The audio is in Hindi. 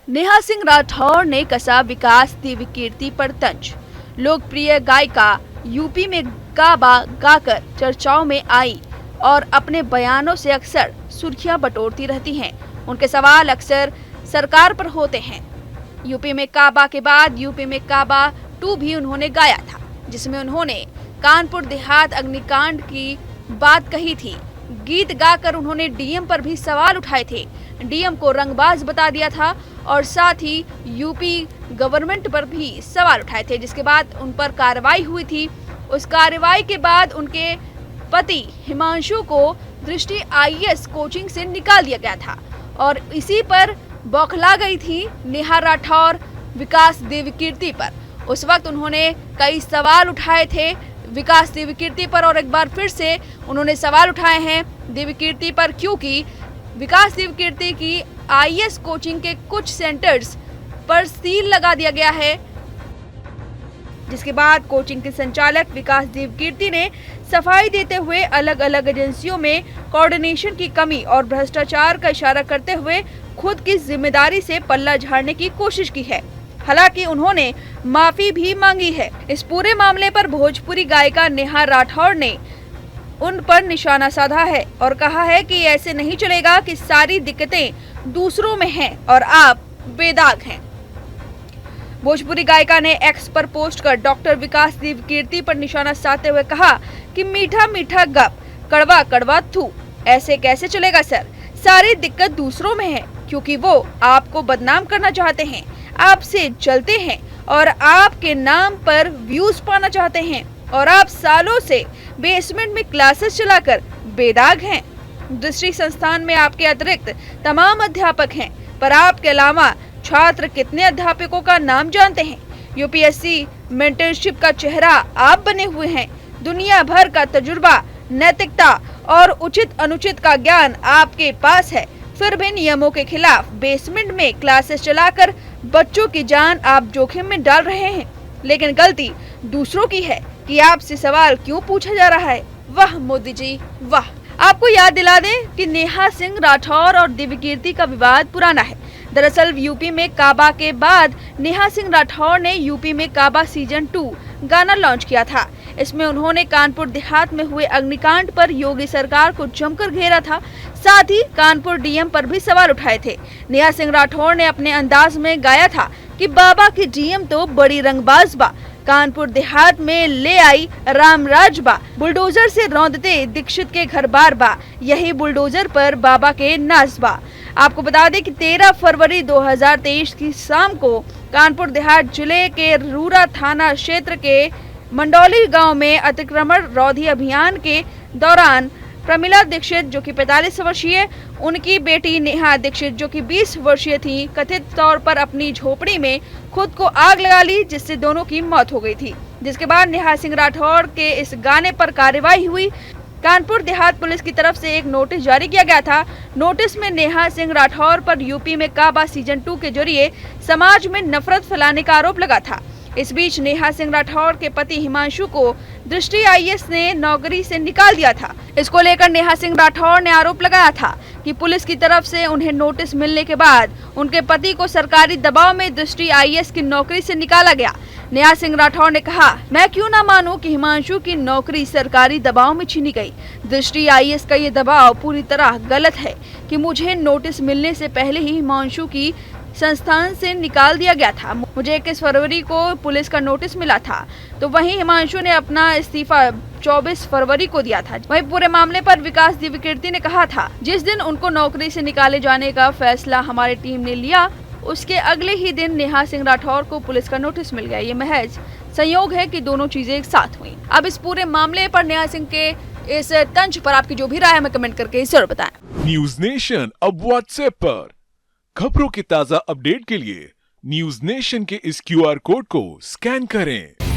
नेहा सिंह राठौर ने कसा विकास देवी कीर्ति पर तंज। लोकप्रिय गायिका यूपी में गाबा गाकर चर्चाओं में आई और अपने बयानों से अक्सर सुर्खियां बटोरती रहती हैं। उनके सवाल अक्सर सरकार पर होते हैं। यूपी में काबा के बाद यूपी में काबा 2 भी उन्होंने गाया था, जिसमें उन्होंने कानपुर देहात अग्निकांड की बात कही थी। गीत गाकर उन्होंने डीएम पर भी सवाल उठाए थे। डीएम को रंगबाज बता दिया था और साथ ही यूपी गवर्नमेंट पर भी सवाल उठाए थे, जिसके बाद उन पर कार्रवाई हुई थी। उस कार्रवाई के बाद उनके पति हिमांशु को दृष्टि आईएएस कोचिंग से निकाल दिया गया था और इसी पर बौखला गई थी नेहा राठौर विकास देवी कीर्ति पर। उस वक्त उन्होंने कई सवाल उठाए थे विकास देवी कीर्ति पर और एक बार फिर से उन्होंने सवाल उठाए हैं देवी कीर्ति पर, क्योंकि विकास देवी कीर्ति की आईएएस कोचिंग के कुछ सेंटर्स पर सील लगा दिया गया है, जिसके बाद कोचिंग के संचालक विकास देवी कीर्ति ने सफाई देते हुए अलग अलग एजेंसियों में कोऑर्डिनेशन की कमी और भ्रष्टाचार का इशारा करते हुए खुद की जिम्मेदारी से पल्ला झाड़ने की कोशिश की है। हालांकि उन्होंने माफी भी मांगी है। इस पूरे मामले पर भोजपुरी गायिका नेहा राठौर ने उन पर निशाना साधा है और कहा है कि ऐसे नहीं चलेगा कि सारी दिक्कतें दूसरों में हैं और आप बेदाग हैं। भोजपुरी गायिका ने एक्स पर पोस्ट कर डॉक्टर विकास देवी कीर्ति पर निशाना साधते हुए कहा कि मीठा मीठा गप, कड़वा कड़वा थू, ऐसे कैसे चलेगा सर। सारी दिक्कत दूसरों में है, क्योंकि वो आपको बदनाम करना चाहते हैं, आपसे चलते हैं और आपके नाम पर व्यूज पाना चाहते हैं और आप सालों से बेसमेंट में क्लासेस चलाकर बेदाग हैं। दृष्टि संस्थान में आपके अतिरिक्त तमाम अध्यापक हैं, पर आपके अलावा छात्र कितने अध्यापकों का नाम जानते हैं। यूपीएससी मेंटरशिप का चेहरा आप बने हुए हैं। दुनिया भर का तजुर्बा, नैतिकता और उचित अनुचित का ज्ञान आपके पास है, फिर भी नियमों के खिलाफ बेसमेंट में क्लासेस चलाकर बच्चों की जान आप जोखिम में डाल रहे हैं। लेकिन गलती दूसरों की है कि आपसे सवाल क्यों पूछा जा रहा है। वाह मोदी जी वाह। आपको याद दिला दें कि नेहा सिंह राठौर और देवी कीर्ति का विवाद पुराना है। दरअसल यूपी में काबा के बाद नेहा सिंह राठौर ने यूपी में काबा सीजन 2 गाना लॉन्च किया था। इसमें उन्होंने कानपुर देहात में हुए अग्निकांड पर योगी सरकार को जमकर घेरा था, साथ ही कानपुर डीएम पर भी सवाल उठाए थे। नेहा सिंह राठौर ने अपने अंदाज में गाया था कि बाबा की डीएम तो बड़ी रंगबाज बा, कानपुर देहात में ले आई रामराज बा, बुलडोजर से रौंदते दीक्षित के घर बार बा, यही बुलडोजर पर बाबा के नाज बा। आपको बता दें कि 13 फरवरी 2023 की शाम को कानपुर देहात जिले के रूरा थाना क्षेत्र के मंडौली गांव में अतिक्रमण रोधी अभियान के दौरान प्रमिला दीक्षित जो कि 45 वर्षीय, उनकी बेटी नेहा दीक्षित जो कि 20 वर्षीय थी, कथित तौर पर अपनी झोपड़ी में खुद को आग लगा ली, जिससे दोनों की मौत हो गई थी। जिसके बाद नेहा सिंह राठौर के इस गाने पर कार्रवाई हुई। कानपुर देहात पुलिस की तरफ से एक नोटिस जारी किया गया था। नोटिस में नेहा सिंह राठौर पर यूपी में काबा सीजन 2 के जरिए समाज में नफरत फैलाने का आरोप लगा था। इस बीच नेहा सिंह राठौर के पति हिमांशु को दृष्टि आईएएस ने नौकरी से निकाल दिया था। इसको लेकर नेहा सिंह राठौर ने आरोप लगाया था कि पुलिस की तरफ से उन्हें नोटिस मिलने के बाद उनके पति को सरकारी दबाव में दृष्टि आईएएस की नौकरी से निकाला गया। नेहा सिंह राठौर ने कहा, मैं क्यों ना मानूं कि हिमांशु की नौकरी सरकारी दबाव में छीनी गई। दृष्टि आईएएस का ये दबाव पूरी तरह गलत है कि मुझे नोटिस मिलने से पहले ही हिमांशु की संस्थान से निकाल दिया गया था। मुझे 21 फरवरी को पुलिस का नोटिस मिला था, तो वहीं हिमांशु ने अपना इस्तीफा 24 फरवरी को दिया था। वहीं पूरे मामले पर विकास देवी कीर्ति ने कहा था, जिस दिन उनको नौकरी से निकाले जाने का फैसला हमारी टीम ने लिया, उसके अगले ही दिन नेहा सिंह राठौर को पुलिस का नोटिस मिल गया। ये महज संयोग है कि दोनों चीजें एक साथ हुई। अब इस पूरे मामले पर नेहा सिंह के इस तंज पर आपकी जो भी राय है हमें कमेंट करके जरूर बताएं। न्यूज नेशन अब व्हाट्सएप पर खबरों के ताजा अपडेट के लिए न्यूज नेशन के इस क्यूआर कोड को स्कैन करें।